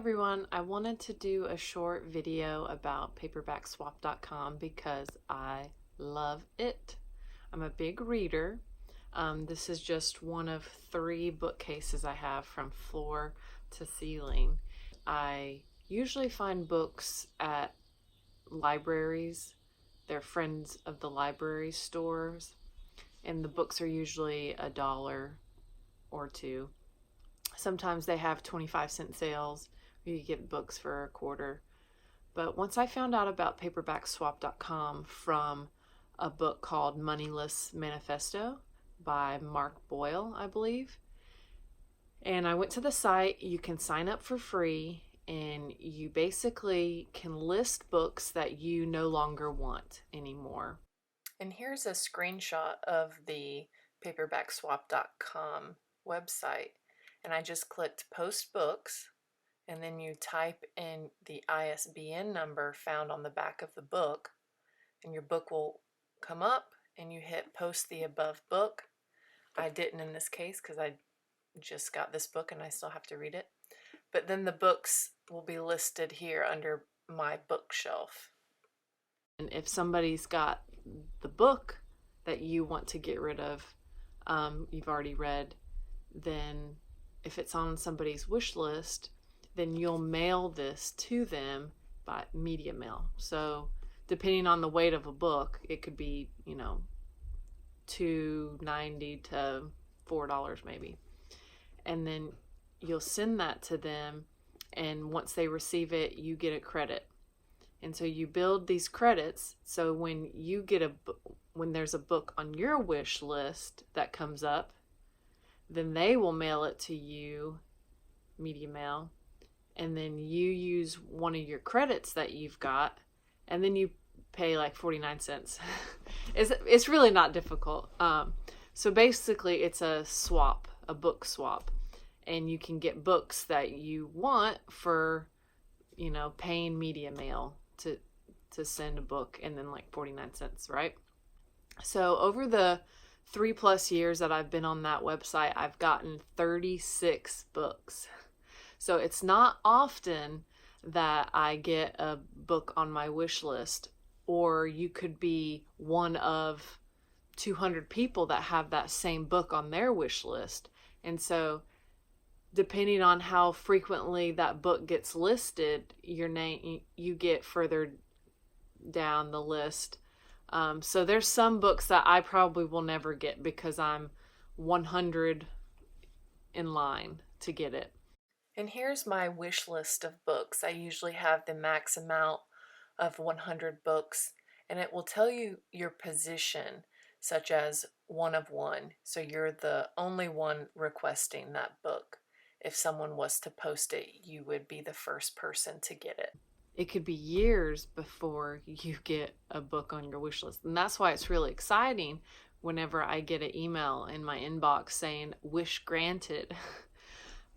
everyone, I wanted to do a short video about paperbackswap.com because I love it. I'm a big reader. This is just one of 3 bookcases I have from floor to ceiling. I usually find books at libraries. They're friends of the library stores, and the books are usually $1 or $2. Sometimes they have 25-cent sales where you get books for $0.25. But once I found out about paperbackswap.com from a book called Moneyless Manifesto by Mark Boyle, I believe, and I went to the site, you can sign up for free and you basically can list books that you no longer want anymore. And here's a screenshot of the paperbackswap.com website. And I just clicked post books, and then you type in the ISBN number found on the back of the book, and your book will come up and you hit post the above book. I didn't in this case because I just got this book and I still have to read it. But then the books will be listed here under my bookshelf. And if somebody's got the book that you want to get rid of, you've already read, then if it's on somebody's wish list, then you'll mail this to them by media mail. So depending on the weight of a book, it could be, $2.90 to $4 maybe. And then you'll send that to them, and once they receive it, you get a credit. And so you build these credits, so when you get when there's a book on your wish list that comes up, then they will mail it to you, media mail, and then you use one of your credits that you've got, and then you pay like 49 cents. It's really not difficult. So basically it's a swap, a book swap, and you can get books that you want for, paying media mail to send a book, and then like 49 cents, right? So over the 3+ years that I've been on that website, I've gotten 36 books. So it's not often that I get a book on my wish list, or you could be one of 200 people that have that same book on their wish list. And so depending on how frequently that book gets listed, your name, you get further down the list. So there's some books that I probably will never get because I'm 100 in line to get it. And here's my wish list of books. I usually have the max amount of 100 books, and it will tell you your position, such as 1 of 1. So you're the only one requesting that book. If someone was to post it, you would be the first person to get it. It could be years before you get a book on your wish list. And that's why it's really exciting whenever I get an email in my inbox saying wish granted,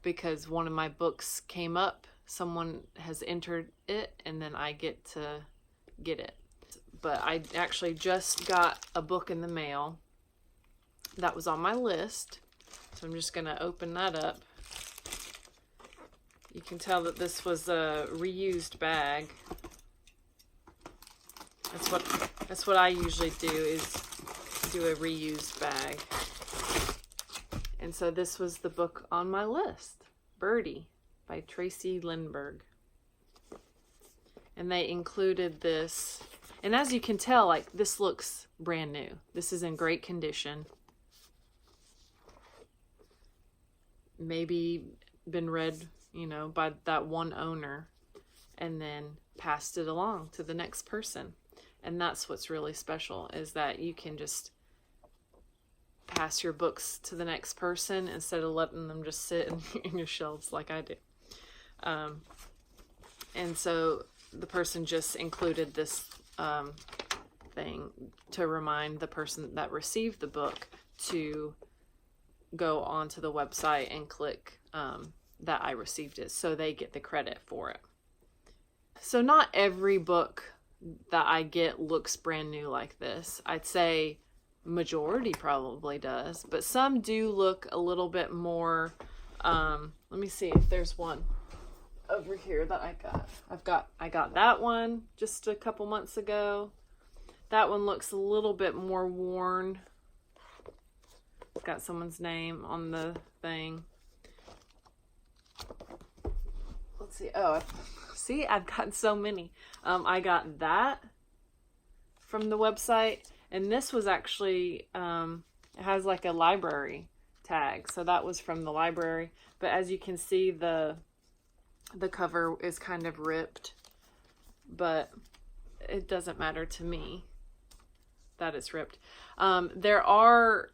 because one of my books came up, someone has entered it, and then I get to get it. But I actually just got a book in the mail that was on my list. So I'm just going to open that up. You can tell that this was a reused bag. That's what I usually do, is do a reused bag. And so this was the book on my list, Birdie by Tracy Lindbergh. And they included this. And as you can tell, this looks brand new. This is in great condition. Maybe been read by that one owner and then passed it along to the next person. And that's what's really special, is that you can just pass your books to the next person instead of letting them just sit in your shelves like I do. And so the person just included this thing to remind the person that received the book to go onto the website and click that I received it, so they get the credit for it. So not every book that I get looks brand new like this. I'd say majority probably does, but some do look a little bit more. Let me see if there's one. over here that I got. I got that one just a couple months ago. That one looks a little bit more worn. It's got someone's name on the thing. Let's see. Oh, see, I've gotten so many. I got that from the website, and this was actually, it has like a library tag, so that was from the library. But as you can see, the cover is kind of ripped, but it doesn't matter to me that it's ripped. There are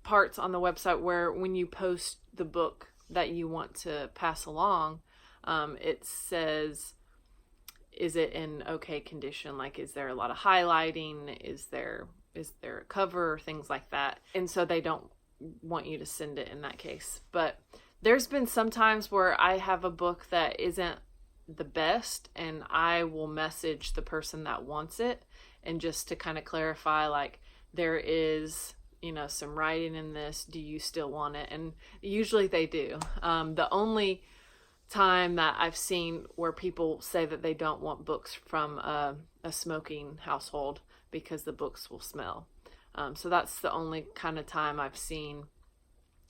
parts on the website where when you post the book that you want to pass along, it says, is it in okay condition? Like, is there a lot of highlighting? Is there a cover? Things like that. And so they don't want you to send it in that case. But there's been some times where I have a book that isn't the best, and I will message the person that wants it, and just to kind of clarify, like, there is, some writing in this. Do you still want it? And usually they do. The only time that I've seen where people say that they don't want books from a smoking household because the books will smell. So that's the only kind of time I've seen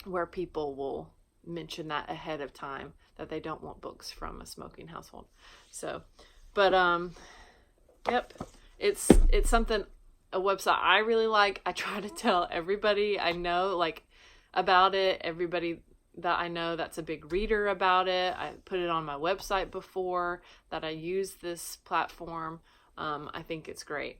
where people will mention that ahead of time, that they don't want books from a smoking household. So, but yep, it's something, a website I really like. I try to tell everybody I know like about it, everybody that I know that's a big reader about it. I put it on my website before, that I use this platform. I think it's great.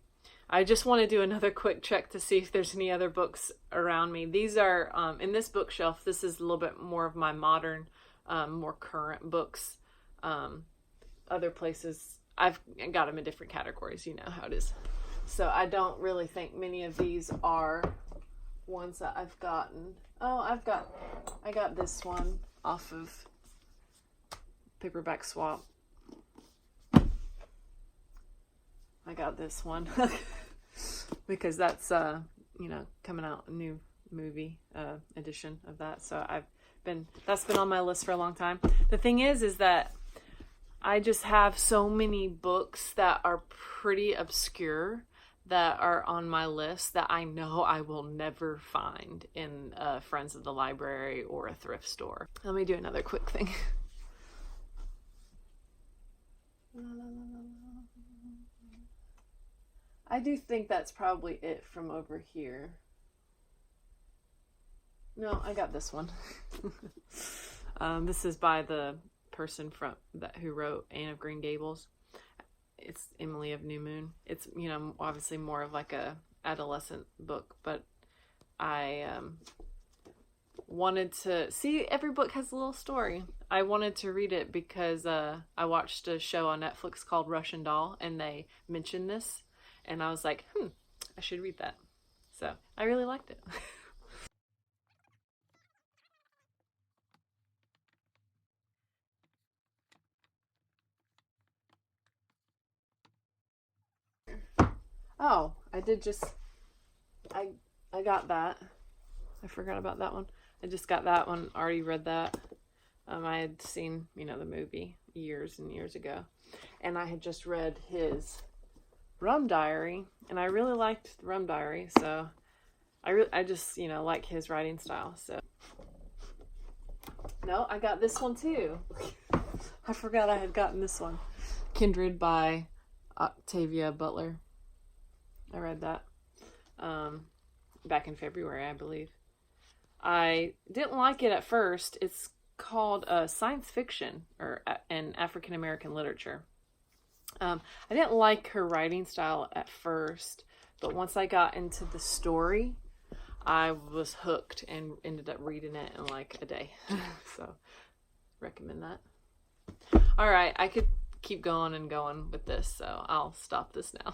I just want to do another quick check to see if there's any other books around me. These are, in this bookshelf, this is a little bit more of my modern, more current books. Other places, I've got them in different categories. You know how it is. So I don't really think many of these are ones that I've gotten. Oh, I got this one off of paperbackswap. I got this one because that's coming out, a new movie edition of that. So that's been on my list for a long time. The thing is that I just have so many books that are pretty obscure that are on my list that I know I will never find in Friends of the Library or a thrift store. Let me do another quick thing. I do think that's probably it from over here. No, I got this one. This is by the person who wrote Anne of Green Gables. It's Emily of New Moon. It's, obviously more of like a adolescent book, but I wanted to see, every book has a little story. I wanted to read it because I watched a show on Netflix called Russian Doll, and they mentioned this, and I was like, I should read that. So I really liked it. Oh, I got that. I forgot about that one. I just got that one, already read that. I had seen, the movie years and years ago. And I had just read his Rum Diary, and I really liked the Rum Diary, so I just, like his writing style. So no, I got this one too. I forgot I had gotten this one. Kindred by Octavia Butler. I read that back in February, I believe. I didn't like it at first. It's called science fiction and African American literature. I didn't like her writing style at first, but once I got into the story, I was hooked and ended up reading it in like a day. So, recommend that. All right, I could keep going and going with this, so I'll stop this now.